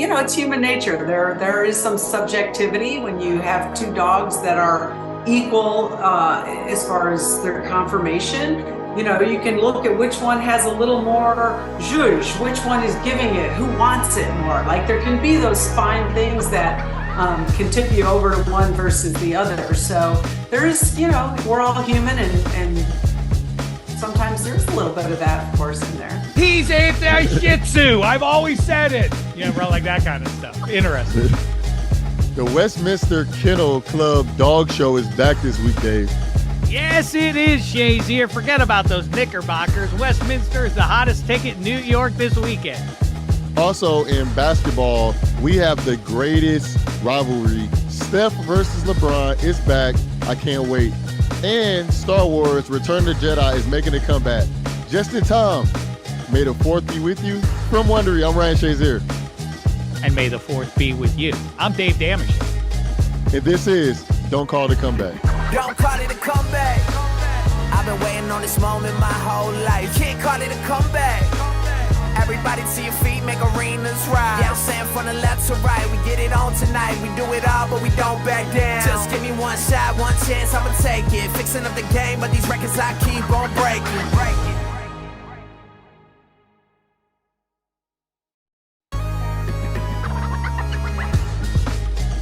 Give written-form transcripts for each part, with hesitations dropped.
it's human nature. There is some subjectivity when you have two dogs that are equal as far as their conformation. You can look at which one has a little more zhuzh, which one is giving it, who wants it more. Like there can be those fine things that can tip you over to one versus the other. So there is, we're all human, and sometimes there's a little bit of that, of course, in there. He's anti-Shih Tzu. I've always said it. Like that kind of stuff. Interesting. The Westminster Kennel Club Dog Show is back this week, Dave. Yes, it is, Shazier. Forget about those Knickerbockers. Westminster is the hottest ticket in New York this weekend. Also in basketball, we have the greatest rivalry. Steph versus LeBron is back. I can't wait. And Star Wars Return of the Jedi is making a comeback. Just in time. May the 4th be with you. From Wondery, I'm Ryan Shazier. And may the 4th be with you. I'm Dave Damashek. And this is Don't Call It a Comeback. Don't call it a comeback. I've been waiting on this moment my whole life. Can't call it a comeback. Everybody to your feet, make arenas rise. Yeah, I'm saying from the left to right, we get it on tonight. We do it all, but we don't back down. Just give me one shot, one chance, I'ma take it. Fixing up the game, but these records I keep on breaking.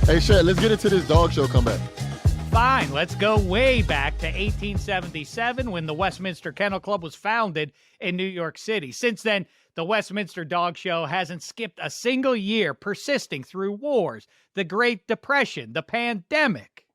Hey, Shek, let's get into this dog show comeback. Fine, let's go way back to 1877 when the Westminster Kennel Club was founded in New York City. Since then, the Westminster Dog Show hasn't skipped a single year, persisting through wars, the Great Depression, the pandemic.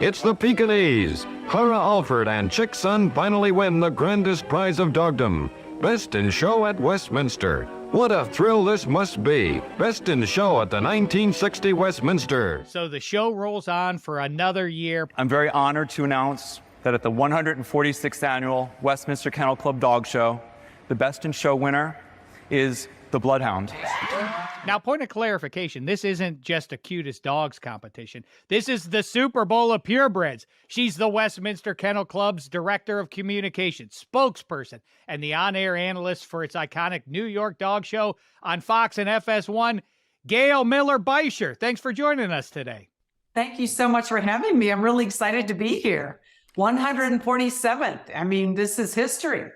It's the Pekingese. Hurrah Alfred and Chick's son finally win the grandest prize of dogdom, Best in Show at Westminster. What a thrill this must be. Best in Show at the 1960 Westminster. So the show rolls on for another year. I'm very honored to announce that at the 146th Annual Westminster Kennel Club Dog Show, the Best in Show winner is the Bloodhound. Now, point of clarification, this isn't just a cutest dogs competition. This is the Super Bowl of purebreds. She's the Westminster Kennel Club's Director of Communications, spokesperson, and the on-air analyst for its iconic New York Dog Show on Fox and FS1, Gail Bisher. Thanks for joining us today. Thank you so much for having me. I'm really excited to be here. 147th. I mean, this is history.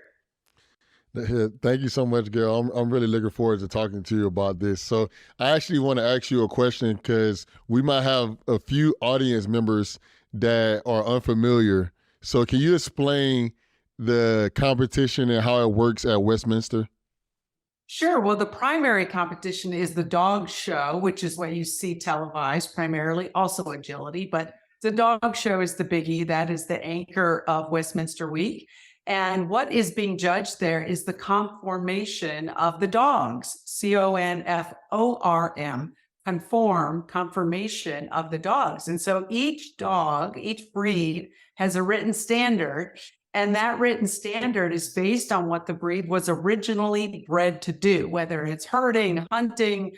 Thank you so much, Gail. I'm really looking forward to talking to you about this. So I actually want to ask you a question because we might have a few audience members that are unfamiliar. So can you explain the competition and how it works at Westminster? Sure. Well, the primary competition is the dog show, which is what you see televised primarily, also agility. But the dog show is the biggie. That is the anchor of Westminster Week. And what is being judged there is the conformation of the dogs, conformation of the dogs. And so each dog, each breed has a written standard, and that written standard is based on what the breed was originally bred to do, whether it's herding, hunting,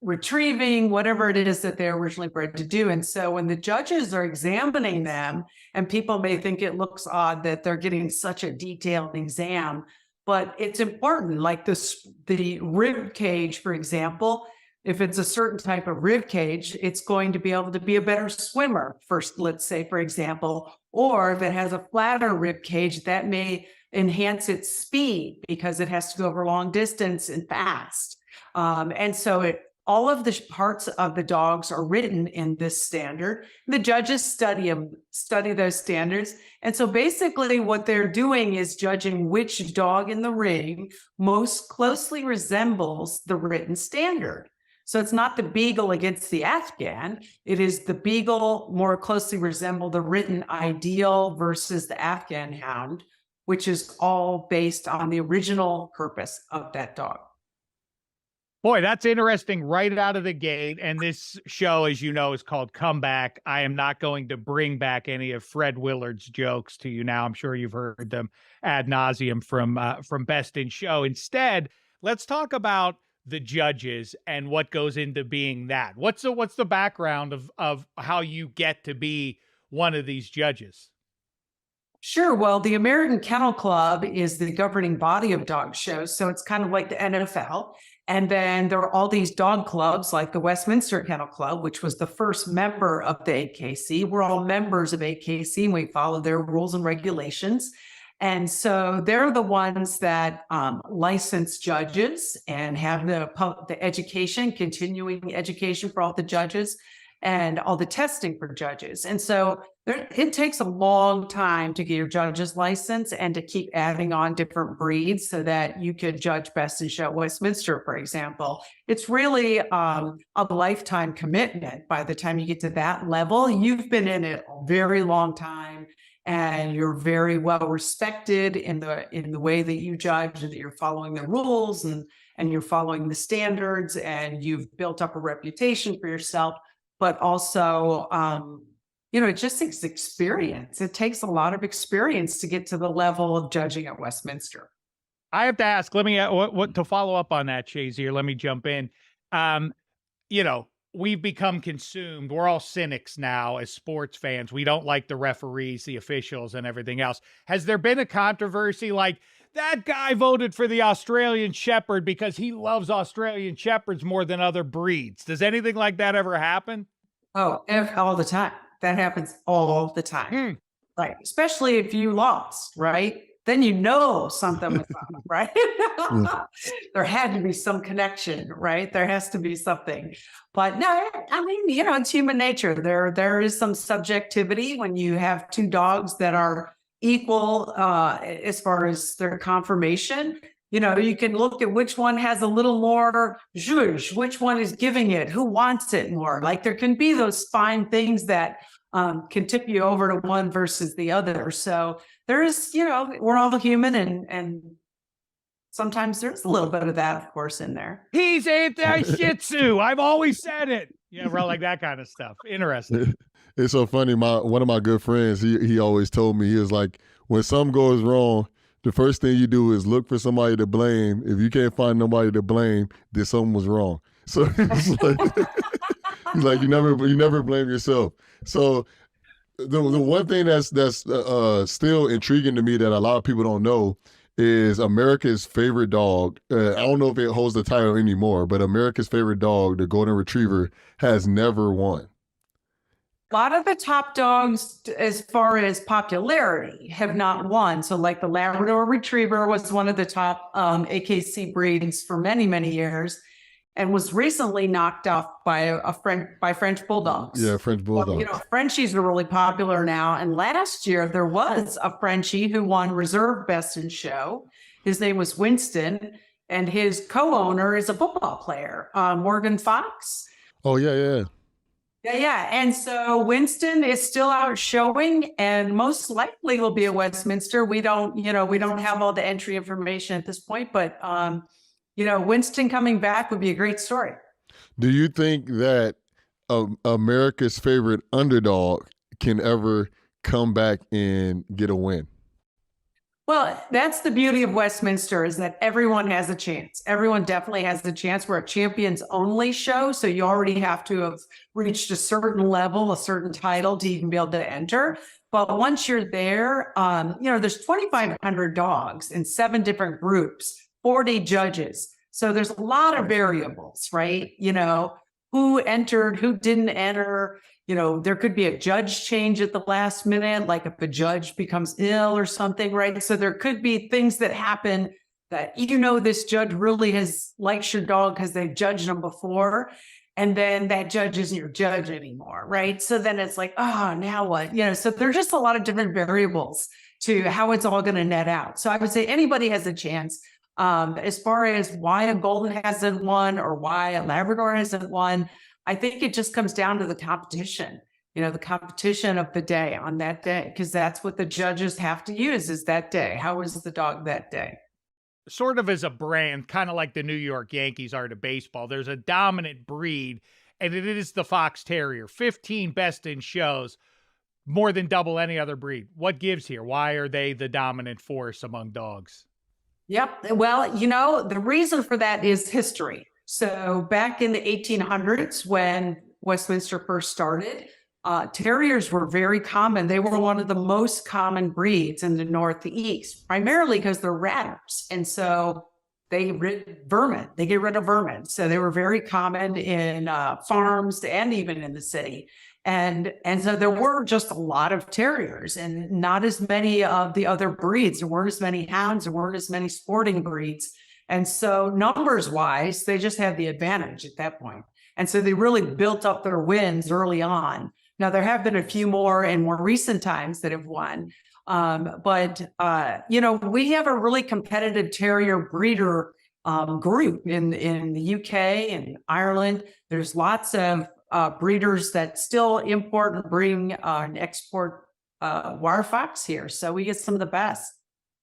retrieving, whatever it is that they're originally bred to do. And so when the judges are examining them, and people may think it looks odd that they're getting such a detailed exam, but it's important, like the rib cage, for example. If it's a certain type of rib cage, it's going to be able to be a better swimmer, first, let's say, for example, or if it has a flatter rib cage, that may enhance its speed because it has to go over long distance and fast. And so all of the parts of the dogs are written in this standard. The judges study those standards. And so basically what they're doing is judging which dog in the ring most closely resembles the written standard. So it's not the beagle against the Afghan. It is the beagle more closely resemble the written ideal versus the Afghan hound, which is all based on the original purpose of that dog. Boy, that's interesting right out of the gate. And this show, as you know, is called Comeback. I am not going to bring back any of Fred Willard's jokes to you now. I'm sure you've heard them ad nauseum from Best in Show. Instead, let's talk about the judges and what goes into being that. What's the background of how you get to be one of these judges? Sure. Well, the American Kennel Club is the governing body of dog shows. So it's kind of like the NFL. And then there were all these dog clubs like the Westminster Kennel Club, which was the first member of the AKC. We're all members of AKC and we follow their rules and regulations. And so they're the ones that license judges and have the education, continuing education for all the judges and all the testing for judges. And so it takes a long time to get your judge's license and to keep adding on different breeds so that you could judge Best in Show Westminster, for example. It's really a lifetime commitment. By the time you get to that level, you've been in it a very long time and you're very well respected in the way that you judge and that you're following the rules and you're following the standards and you've built up a reputation for yourself, but also it just takes experience. It takes a lot of experience to get to the level of judging at Westminster. I have to ask, let me, what to follow up on that, Shazier, let me jump in. We've become consumed. We're all cynics now as sports fans. We don't like the referees, the officials, and everything else. Has there been a controversy like that guy voted for the Australian Shepherd because he loves Australian Shepherds more than other breeds? Does anything like that ever happen? Oh, all the time. That happens all the time. Right. Especially if you lost, right? Then something was up, right? There had to be some connection, right? There has to be something. But no, I mean, it's human nature. There is some subjectivity when you have two dogs that are equal as far as their conformation. You can look at which one has a little more zhuzh, which one is giving it, who wants it more. Like there can be those fine things that can tip you over to one versus the other. So there is, we're all human and sometimes there's a little bit of that, of course, in there. He's anti-Shih Tzu. I've always said it. Like that kind of stuff. Interesting. It's so funny. One of my good friends, he always told me, he was like, when something goes wrong, the first thing you do is look for somebody to blame. If you can't find nobody to blame, then something was wrong. So it's like, he's like, you never blame yourself. So the one thing that's still intriguing to me that a lot of people don't know is America's favorite dog. I don't know if it holds the title anymore, but America's favorite dog, the Golden Retriever, has never won. A lot of the top dogs, as far as popularity, have not won. So like the Labrador Retriever was one of the top AKC breeds for many, many years and was recently knocked off by French Bulldogs. Yeah, French Bulldogs. Well, Frenchies are really popular now. And last year there was a Frenchie who won Reserve Best in Show. His name was Winston, and his co-owner is a football player, Morgan Fox. Oh, yeah. Yeah. And so Winston is still out showing and most likely will be at Westminster. We don't have all the entry information at this point, but Winston coming back would be a great story. Do you think that America's favorite underdog can ever come back and get a win? Well, that's the beauty of Westminster, is that everyone has a chance. Everyone definitely has the chance. We're a champions only show. So you already have to have reached a certain level, a certain title to even be able to enter. But once you're there, there's 2,500 dogs in 7 different groups, 40 judges. So there's a lot of variables, right? Who entered, who didn't enter. There could be a judge change at the last minute, like if a judge becomes ill or something, right? So there could be things that happen that, this judge really likes your dog because they've judged them before. And then that judge isn't your judge anymore, right? So then it's like, oh, now what? So there's just a lot of different variables to how it's all going to net out. So I would say anybody has a chance. As far as why a Golden hasn't won or why a Labrador hasn't won, I think it just comes down to the competition, the competition of the day on that day, because that's what the judges have to use is that day. How is the dog that day? Sort of as a brand, kind of like the New York Yankees are to baseball. There's a dominant breed, and it is the Fox Terrier. 15 best in shows, more than double any other breed. What gives here? Why are they the dominant force among dogs? Yep. Well, the reason for that is history. So back in the 1800s, when Westminster first started, terriers were very common. They were one of the most common breeds in the Northeast, primarily because they're ratters. And so they vermin. They get rid of vermin. So they were very common in farms and even in the city. And so there were just a lot of terriers and not as many of the other breeds. There weren't as many hounds. There weren't as many sporting breeds. And so numbers wise, they just had the advantage at that point. And so they really built up their wins early on. Now, there have been a few more in more recent times that have won. But we have a really competitive terrier breeder group in the UK and Ireland. There's lots of breeders that still import and bring and export wire fox here. So we get some of the best.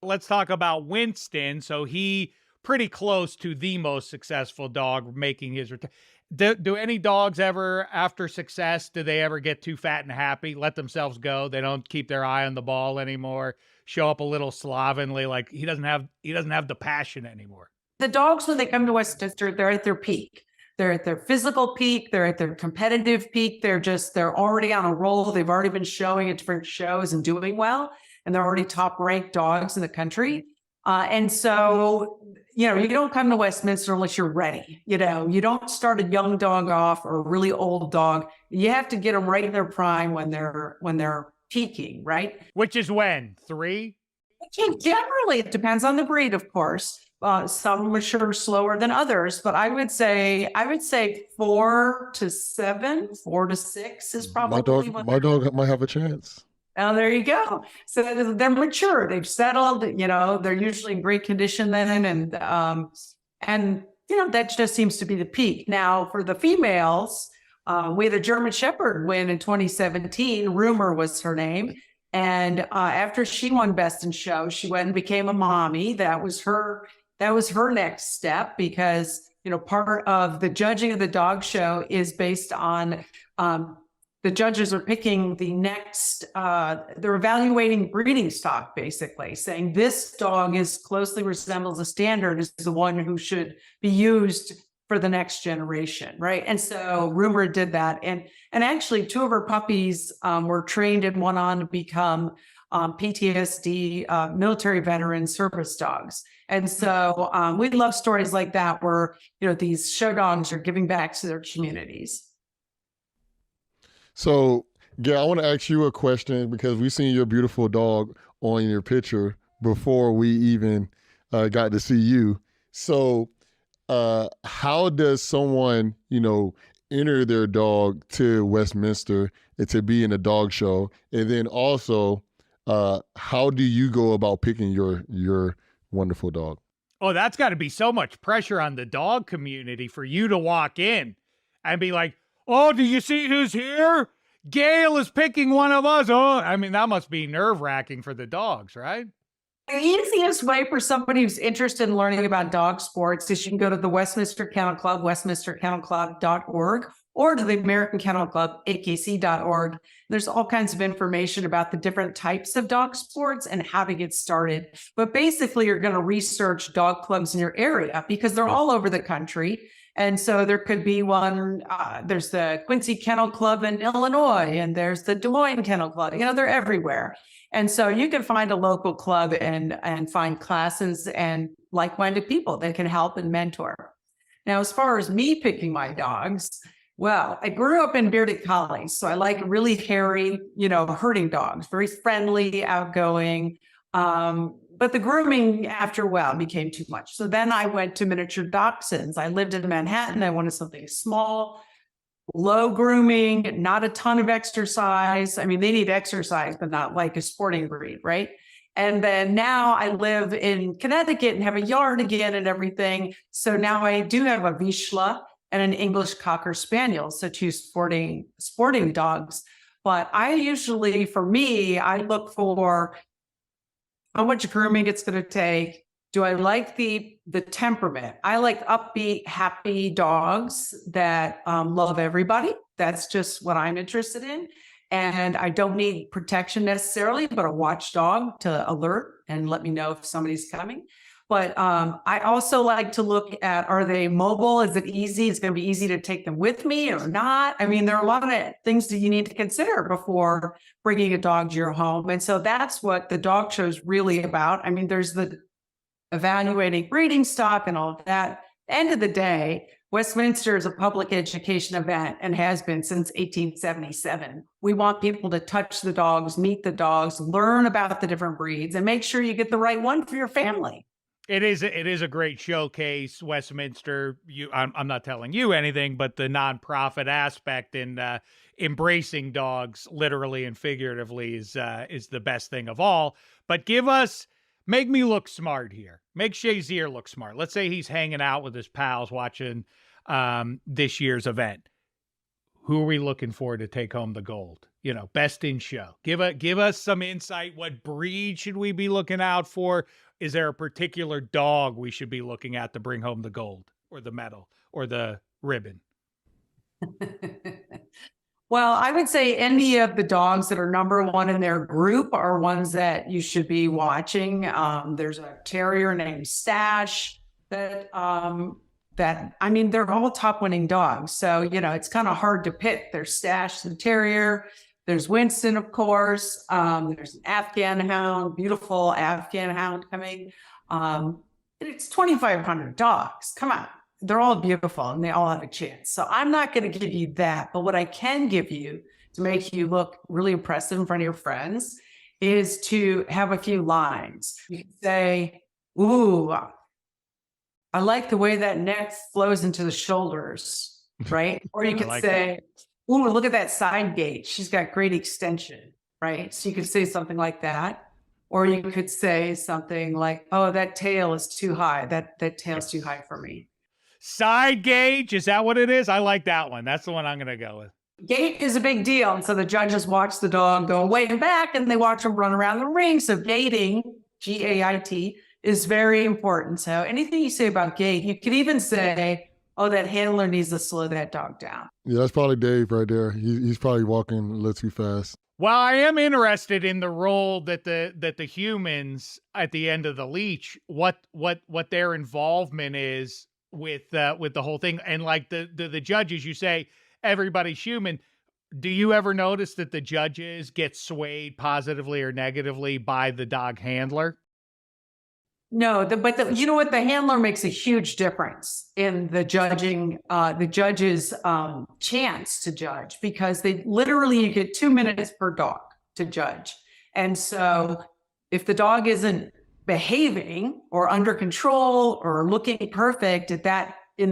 Let's talk about Winston. So he pretty close to the most successful dog making his return. Do any dogs ever, after success, do they ever get too fat and happy, let themselves go? They don't keep their eye on the ball anymore, show up a little slovenly, like he doesn't have the passion anymore. The dogs, when they come to Westminster, they're at their peak. They're at their physical peak. They're at their competitive peak. They're already on a roll. They've already been showing at different shows and doing well. And they're already top ranked dogs in the country. And so, you don't come to Westminster unless you're ready. You don't start a young dog off or a really old dog. You have to get them right in their prime when they're peaking, right? Which is when? 3? Generally, it depends on the breed, of course. Some mature slower than others, but I would say 4 to 7, 4 to 6 is probably my dog might have a chance. Oh, there you go. So they're mature. They've settled. They're usually in great condition then, and that just seems to be the peak. Now for the females, we had a German Shepherd win in 2017. Rumor was her name, and after she won Best in Show, she went and became a mommy. That was her next step because part of the judging of the dog show is based on. The judges are picking the next, they're evaluating breeding stock, basically, saying this dog closely resembles a standard is the one who should be used for the next generation, right? And so Rumor did that. And actually 2 of her puppies were trained and went on to become PTSD military veteran service dogs. And so we love stories like that where, these show dogs are giving back to their communities. So, Gail, I want to ask you a question because we've seen your beautiful dog on your picture before we even got to see you. So, how does someone, enter their dog to Westminster and to be in a dog show? And then also, how do you go about picking your wonderful dog? Oh, that's got to be so much pressure on the dog community for you to walk in and be like, oh, do you see who's here? Gail is picking one of us. Oh, I mean, that must be nerve-wracking for the dogs, right? The easiest way for somebody who's interested in learning about dog sports is you can go to the Westminster Kennel Club, westminsterkennelclub.org, or to the American Kennel Club, WKC.org. There's all kinds of information about the different types of dog sports and how to get started. But basically, you're going to research dog clubs in your area because they're all over the country. And so there could be one, there's the Quincy Kennel Club in Illinois, and there's the Des Moines Kennel Club. They're everywhere. And so you can find a local club and find classes and like-minded people that can help and mentor. Now, as far as me picking my dogs, well, I grew up in bearded collies, so I like really hairy, herding dogs, very friendly, outgoing. But the grooming after a while became too much. So then I went to miniature dachshunds. I lived in Manhattan. I wanted something small, low grooming, not a ton of exercise. I mean, they need exercise, but not like a sporting breed, right? And then now I live in Connecticut and have a yard again and everything. So now I do have a Vizsla and an English Cocker Spaniel, so 2 sporting dogs. But I usually, for me, I look for how much grooming it's going to take. Do I like the temperament? I like upbeat, happy dogs that love everybody. That's just what I'm interested in. And I don't need protection necessarily, but a watchdog to alert and let me know if somebody's coming. But I also like to look at, are they mobile? Is it easy? It's going to be easy to take them with me or not? I mean, there are a lot of things that you need to consider before bringing a dog to your home. And so that's what the dog show is really about. I mean, there's the evaluating breeding stock and all of that. End of the day, Westminster is a public education event and has been since 1877. We want people to touch the dogs, meet the dogs, learn about the different breeds, and make sure you get the right one for your family. It is a great showcase, Westminster. I'm not telling you anything, but the nonprofit aspect in embracing dogs, literally and figuratively, is the best thing of all. But make me look smart here. Make Shazier look smart. Let's say he's hanging out with his pals watching this year's event. Who are we looking for to take home the gold? Best in show. Give us some insight. What breed should we be looking out for? Is there a particular dog we should be looking at to bring home the gold or the medal or the ribbon? Well, I would say any of the dogs that are number one in their group are ones that you should be watching. There's a terrier named Stash they're all top winning dogs. So, it's kind of hard to pick. There's Stash, the terrier. There's Winston, of course. There's an Afghan hound, beautiful Afghan hound coming. It's 2,500 dogs. Come on. They're all beautiful and they all have a chance. So I'm not going to give you that. But what I can give you to make you look really impressive in front of your friends is to have a few lines. You can say, ooh, I like the way that neck flows into the shoulders, right? Or you could say, ooh, look at that side gait. She's got great extension, right? So you could say something like that. Or you could say something like, oh, that tail is too high. That tail's too high for me. Side gauge, is that what it is? I like that one. That's the one I'm going to go with. Gait is a big deal. And so the judges watch the dog go way back and they watch him run around the ring. So gaiting, G-A-I-T, is very important. So anything you say about gait, you could even say, oh, that handler needs to slow that dog down. Yeah, that's probably Dave right there. He's probably walking a little too fast. Well, I am interested in the role that the humans at the end of the leash, what their involvement is with the whole thing. And like the judges, you say everybody's human. Do you ever notice that the judges get swayed positively or negatively by the dog handler? No, but you know what? The handler makes a huge difference in the judging, the judge's chance to judge, because you get 2 minutes per dog to judge. And so if the dog isn't behaving or under control or looking perfect in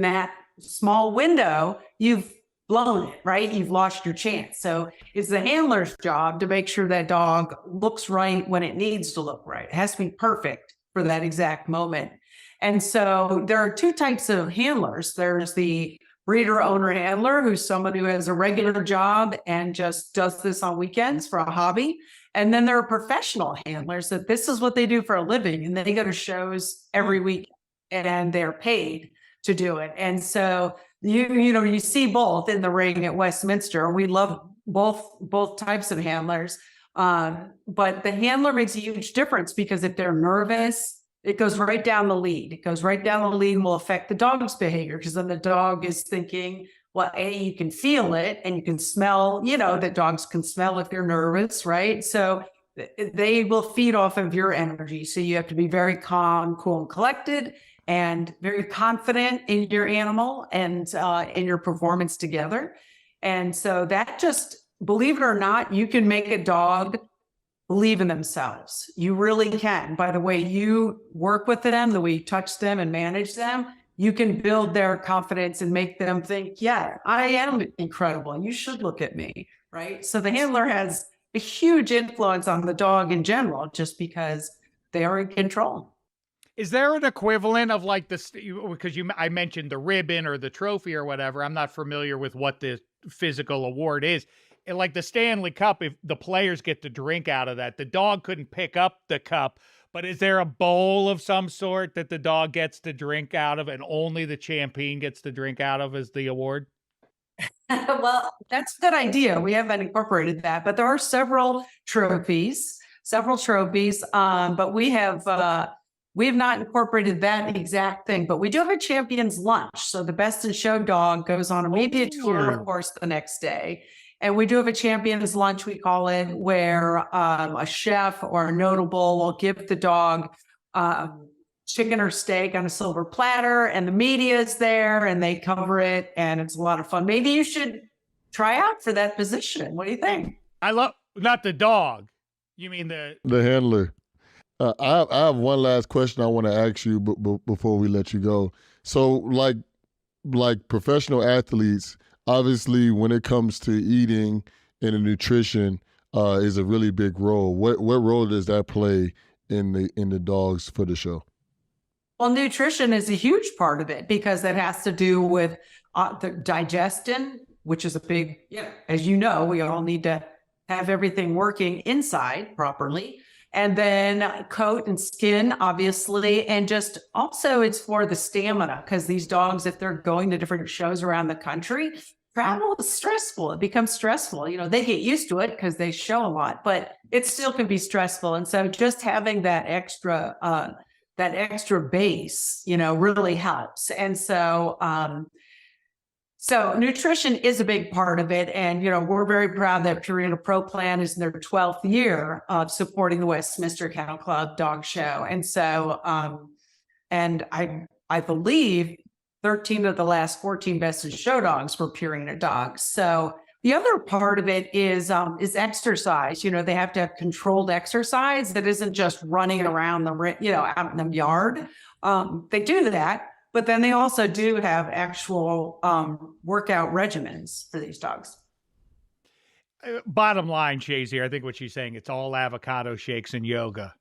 that small window, you've blown it, right? You've lost your chance. So it's the handler's job to make sure that dog looks right when it needs to look right. It has to be perfect for that exact moment. And so there are two types of handlers. There's the breeder owner handler, who's someone who has a regular job and just does this on weekends for a hobby. And then there are professional handlers that this is what they do for a living. And they go to shows every week and they're paid to do it. And so you see both in the ring at Westminster. We love both types of handlers. But the handler makes a huge difference, because if they're nervous, it goes right down the lead. It goes right down the lead and will affect the dog's behavior, because then the dog is thinking, well, you can feel it and you can smell, that dogs can smell if you're nervous, right? So they will feed off of your energy. So you have to be very calm, cool, and collected, and very confident in your animal and in your performance together. And so that just, believe it or not, you can make a dog believe in themselves. You really can. By the way you work with them, the way you touch them and manage them, you can build their confidence and make them think, yeah, I am incredible. You should look at me, right? So the handler has a huge influence on the dog in general, just because they are in control. Is there an equivalent of like this? Because I mentioned the ribbon or the trophy or whatever. I'm not familiar with what the physical award is. And like the Stanley Cup, if the players get to drink out of that, the dog couldn't pick up the cup. But is there a bowl of some sort that the dog gets to drink out of, and only the champion gets to drink out of as the award? Well, that's a good idea. We haven't incorporated that, but there are several trophies, but we have not incorporated that exact thing. But we do have a champion's lunch. So the best in show dog goes on maybe a tour, of course, the next day. And we do have a champion's lunch, we call it, where a chef or a notable will give the dog chicken or steak on a silver platter, and the media is there and they cover it, and it's a lot of fun. Maybe you should try out for that position. What do you think? I love, not the dog. You mean the handler. I have one last question I want to ask you before we let you go. So like professional athletes, obviously when it comes to eating and the nutrition is a really big role. What role does that play in the dogs for the show? Well, nutrition is a huge part of it because it has to do with the digestion, which is a big, as you know, we all need to have everything working inside properly. And then coat and skin, obviously. And just also it's for the stamina, because these dogs, if they're going to different shows around the country, travel is stressful. It becomes stressful. They get used to it because they show a lot, but it still can be stressful. And so just having that extra base, really helps. And so, so nutrition is a big part of it. And, we're very proud that Purina Pro Plan is in their 12th year of supporting the Westminster Kennel Club Dog Show. And so, and I believe 13 of the last 14 best in show dogs were Purina dogs. So the other part of it is exercise. They have to have controlled exercise that isn't just running around out in the yard. They do that, but then they also do have actual workout regimens for these dogs. bottom line, Shazier, I think what she's saying, it's all avocado shakes and yoga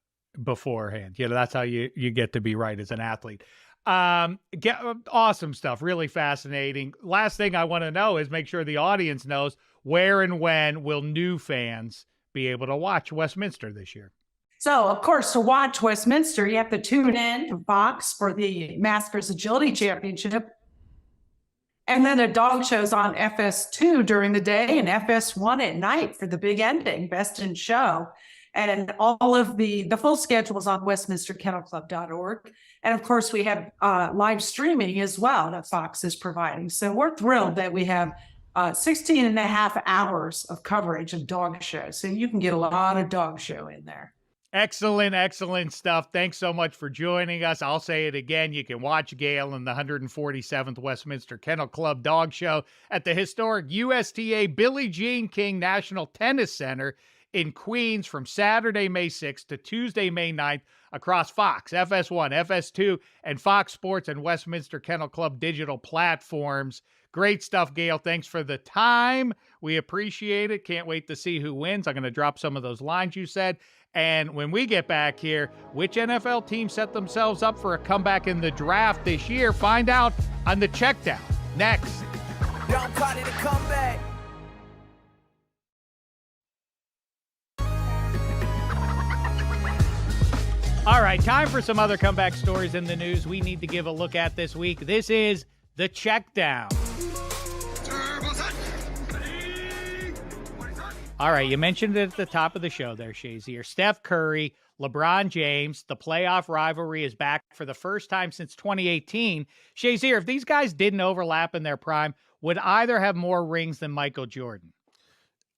beforehand. That's how you get to be right as an athlete. Awesome stuff. Really fascinating. Last thing I want to know is make sure the audience knows where and when will new fans be able to watch Westminster this year. So, of course, to watch Westminster, you have to tune in to Fox for the Masters Agility Championship. And then the dog shows on FS2 during the day and FS1 at night for the big ending, Best in Show. And all of the full schedule is on westminsterkennelclub.org. And of course, we have live streaming as well that Fox is providing. So we're thrilled that we have 16 and a half hours of coverage of dog shows. So you can get a lot of dog show in there. Excellent, excellent stuff. Thanks so much for joining us. I'll say it again. You can watch Gail in the 147th Westminster Kennel Club Dog Show at the historic USTA Billie Jean King National Tennis Center in Queens from Saturday, May 6th to Tuesday, May 9th across Fox, FS1, FS2, and Fox Sports and Westminster Kennel Club digital platforms. Great stuff, Gail. Thanks for the time. We appreciate it. Can't wait to see who wins. I'm going to drop some of those lines you said. And when we get back here, which NFL team set themselves up for a comeback in the draft this year? Find out on the Checkdown next. Don't call it a comeback. All right, time for some other comeback stories in the news we need to give a look at this week. This is the Checkdown. All right, you mentioned it at the top of the show there, Shazier. Steph Curry, LeBron James, the playoff rivalry is back for the first time since 2018. Shazier, if these guys didn't overlap in their prime, would either have more rings than Michael Jordan?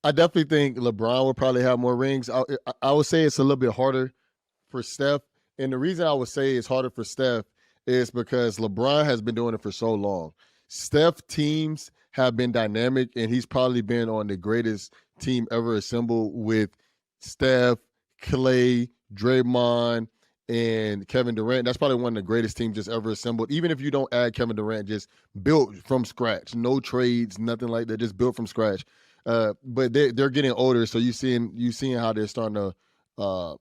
I definitely think LeBron would probably have more rings. I would say it's a little bit harder for Steph. And the reason I would say it's harder for Steph is because LeBron has been doing it for so long. Steph teams have been dynamic, and he's probably been on the greatest team ever assembled with Steph, Clay, Draymond, and Kevin Durant. That's probably one of the greatest teams just ever assembled. Even if you don't add Kevin Durant, just built from scratch, no trades, nothing like that, just built from scratch. But they're getting older, so you seeing how they're starting to.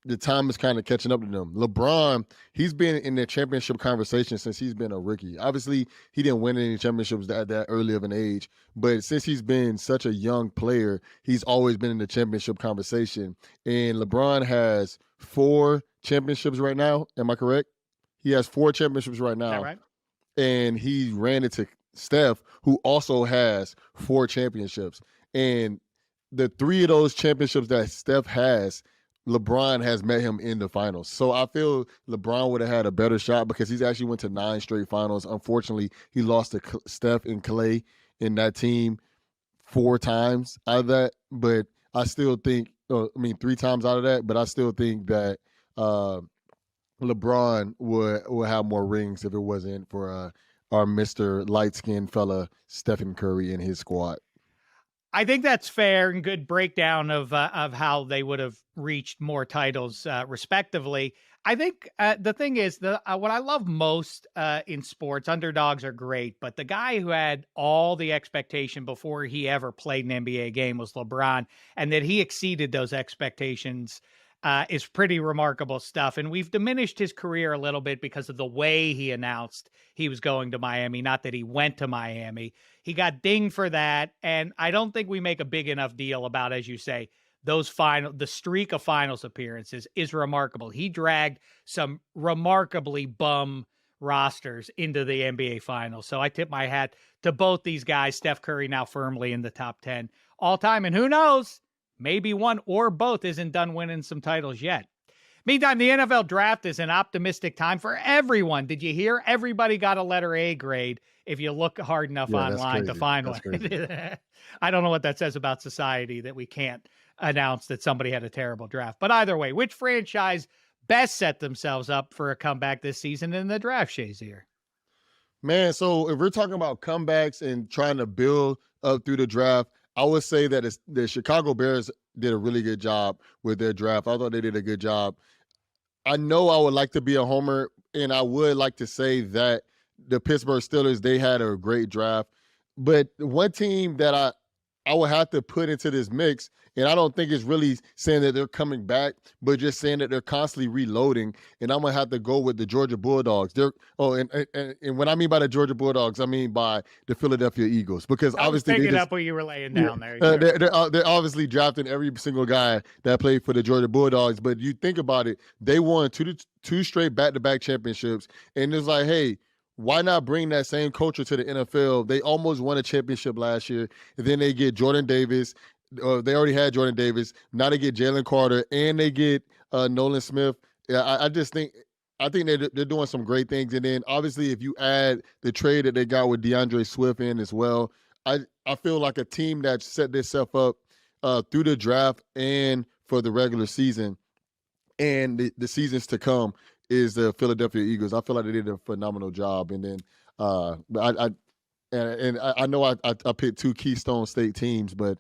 The time is kind of catching up to them. LeBron, he's been in the championship conversation since he's been a rookie. Obviously, he didn't win any championships at that early of an age, but since he's been such a young player, he's always been in the championship conversation. And LeBron has 4 championships right now. Am I correct? He has 4 championships right now. Is that right? And he ran into Steph, who also has 4 championships. And the 3 of those championships that Steph has, LeBron has met him in the finals. So I feel LeBron would have had a better shot because he's actually went to 9 straight finals. Unfortunately, he lost to Steph and Clay in that team 4 times out of that. But I still think, 3 times out of that, but I still think that LeBron would have more rings if it wasn't for our Mr. Light Skinned fella Stephen Curry and his squad. I think that's fair and good breakdown of how they would have reached more titles, respectively. I think the thing is what I love most in sports, underdogs are great, but the guy who had all the expectation before he ever played an NBA game was LeBron, and that he exceeded those expectations is pretty remarkable stuff. And we've diminished his career a little bit because of the way he announced he was going to Miami, not that he went to Miami. He got dinged for that, and I don't think we make a big enough deal about, as you say, the streak of finals appearances is remarkable. He dragged some remarkably bum rosters into the NBA finals. So I tip my hat to both these guys. Steph Curry now firmly in the top 10 all time. And who knows, maybe one or both isn't done winning some titles yet. Meantime, the NFL draft is an optimistic time for everyone. Did you hear? Everybody got a letter A grade if you look hard enough online to find one. I don't know what that says about society that we can't announce that somebody had a terrible draft. But either way, which franchise best set themselves up for a comeback this season in the draft, Shazier? Man, so if we're talking about comebacks and trying to build up through the draft, I would say that the Chicago Bears did a really good job with their draft. I thought they did a good job. I know I would like to be a homer, and I would like to say that the Pittsburgh Steelers, they had a great draft. But one team that I would have to put into this mix, and I don't think it's really saying that they're coming back, but just saying that they're constantly reloading, and I'm going to have to go with the Georgia Bulldogs. And what I mean by the Georgia Bulldogs, I mean by the Philadelphia Eagles, because obviously picking up what you were laying down there. Sure. They're obviously drafting every single guy that played for the Georgia Bulldogs, but you think about it, they won two straight back-to-back championships, and it's like, hey, why not bring that same culture to the NFL? They almost won a championship last year, and then they get Jordan Davis. They already had Jordan Davis. Now they get Jalen Carter, and they get Nolan Smith. I think they're doing some great things. And then obviously, if you add the trade that they got with DeAndre Swift in as well, I feel like a team that set themselves up through the draft and for the regular season and the seasons to come is the Philadelphia Eagles. I feel like they did a phenomenal job. And then I know I picked two Keystone State teams, but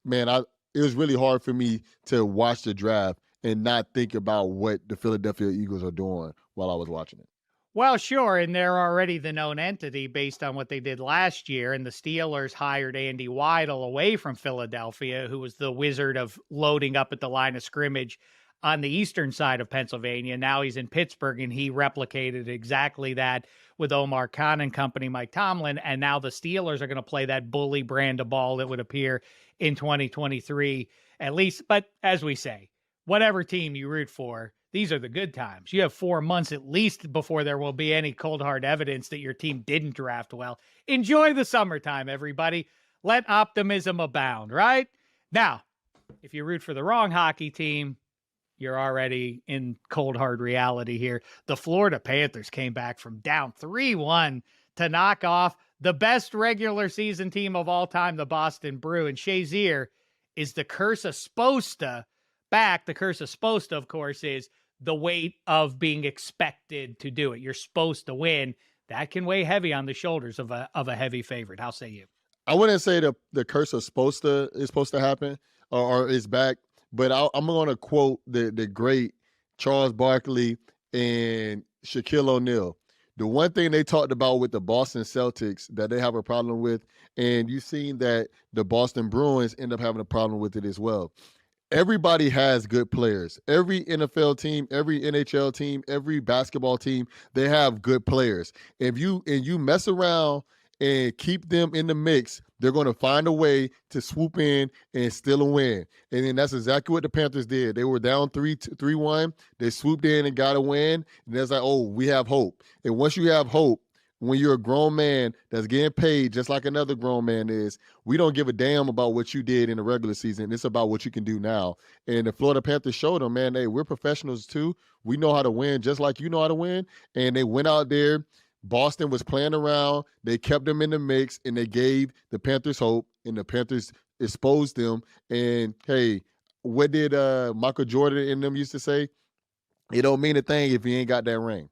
man, it was really hard for me to watch the draft and not think about what the Philadelphia Eagles are doing while I was watching it. Well, sure, and they're already the known entity based on what they did last year, and the Steelers hired Andy Weidel away from Philadelphia, who was the wizard of loading up at the line of scrimmage on the eastern side of Pennsylvania. Now he's in Pittsburgh, and he replicated exactly that with Omar Khan and company, Mike Tomlin, and now the Steelers are going to play that bully brand of ball that would appear in 2023, at least. But as we say, whatever team you root for, these are the good times. You have 4 months at least before there will be any cold hard evidence that your team didn't draft well. Enjoy the summertime, everybody. Let optimism abound, right? Now, if you root for the wrong hockey team, you're already in cold hard reality here. The Florida Panthers came back from down 3-1 to knock off the best regular season team of all time, the Boston Brew. And Shazier, is the curse of Sposta back? The curse of Sposta, of course, is the weight of being expected to do it. You're supposed to win. That can weigh heavy on the shoulders of a heavy favorite. How say you? I wouldn't say the curse of Sposta is supposed to happen or is back, but I'm going to quote the great Charles Barkley and Shaquille O'Neal. The one thing they talked about with the Boston Celtics that they have a problem with, and you've seen that the Boston Bruins end up having a problem with it as well. Everybody has good players. Every NFL team, every NHL team, every basketball team, they have good players. If you mess around and keep them in the mix, they're going to find a way to swoop in and steal a win. And then that's exactly what the Panthers did. They were down 3-1. They swooped in and got a win. And it's like, oh, we have hope. And once you have hope, when you're a grown man that's getting paid just like another grown man is, we don't give a damn about what you did in the regular season. It's about what you can do now. And the Florida Panthers showed them, man, hey, we're professionals too. We know how to win just like you know how to win. And they went out there. Boston was playing around. They kept them in the mix, and they gave the Panthers hope, and the Panthers exposed them. And, hey, what did Michael Jordan and them used to say? It don't mean a thing if you ain't got that ring.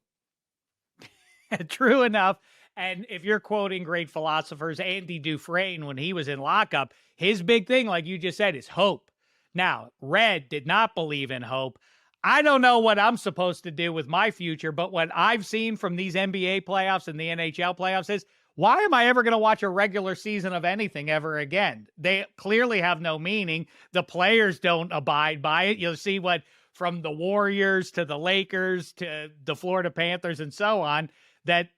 True enough. And if you're quoting great philosophers, Andy Dufresne, when he was in lockup, his big thing, like you just said, is hope. Now, Red did not believe in hope. I don't know what I'm supposed to do with my future, but what I've seen from these NBA playoffs and the NHL playoffs is, why am I ever going to watch a regular season of anything ever again? They clearly have no meaning. The players don't abide by it. You'll see what, from the Warriors to the Lakers to the Florida Panthers and so on, that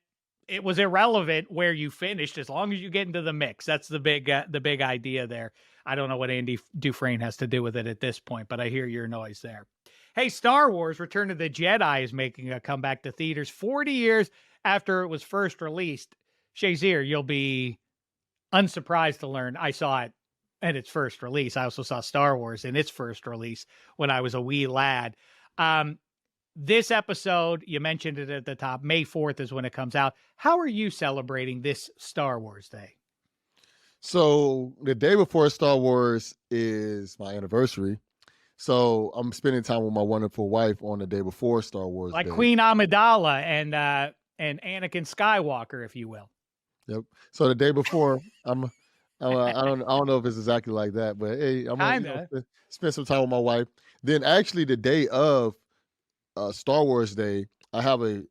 it was irrelevant where you finished as long as you get into the mix. That's the big idea there. I don't know what Andy Dufresne has to do with it at this point, but I hear your noise there. Hey, Star Wars Return of the Jedi is making a comeback to theaters 40 years after it was first released. Shazier, you'll be unsurprised to learn I saw it at its first release. I also saw Star Wars in its first release when I was a wee lad. This episode, you mentioned it at the top, May 4th is when it comes out. How are you celebrating this Star Wars Day? So the day before Star Wars is my anniversary. So I'm spending time with my wonderful wife on the day before Star Wars Like Day. Queen Amidala and Anakin Skywalker, if you will. Yep. So the day before, I don't know if it's exactly like that, but hey, I'm gonna spend some time with my wife. Then actually the day of Star Wars Day, I have a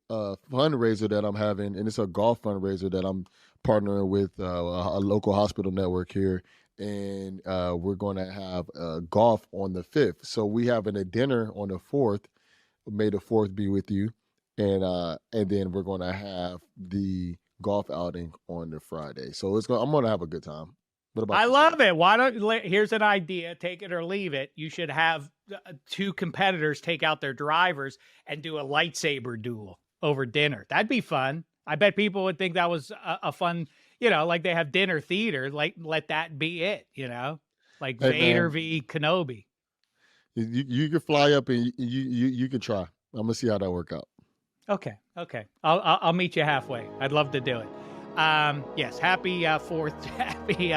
fundraiser that I'm having, and it's a golf fundraiser that I'm partnering with a local hospital network here, and we're going to have golf on the 5th. So we having a dinner on the 4th. May the 4th be with you, and then we're going to have the golf outing on the Friday. So I'm going to have a good time. What about I yourself? love it. Why don't, here's an idea, take it or leave it. You should have two competitors take out their drivers and do a lightsaber duel over dinner. That'd be fun. I bet people would think that was a fun, like they have dinner theater, like let that be it, like Hey, Vader man. v. Kenobi. You can fly up and you can try. I'm gonna see how that work out. Okay. I'll meet you halfway. I'd love to do it. Yes. Happy 4th. Happy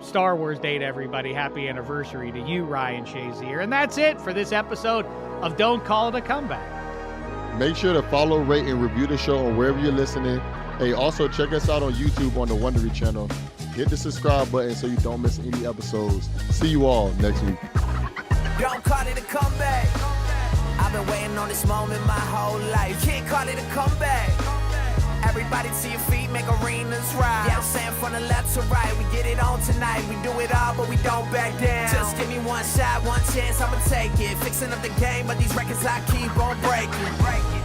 Star Wars Day to everybody. Happy anniversary to you, Ryan Shazier. And that's it for this episode of Don't Call It a Comeback. Make sure to follow, rate, and review the show on wherever you're listening. Hey, also check us out on YouTube on the Wondery channel. Hit the subscribe button so you don't miss any episodes. See you all next week. Don't call it a comeback. I've been waiting on this moment my whole life. Can't call it a comeback. Everybody to your feet, make arenas rise. Yeah, I'm saying from the left to right, we get it on tonight. We do it all, but we don't back down. Just give me one shot, one chance, I'ma take it. Fixing up the game, but these records I keep on breaking.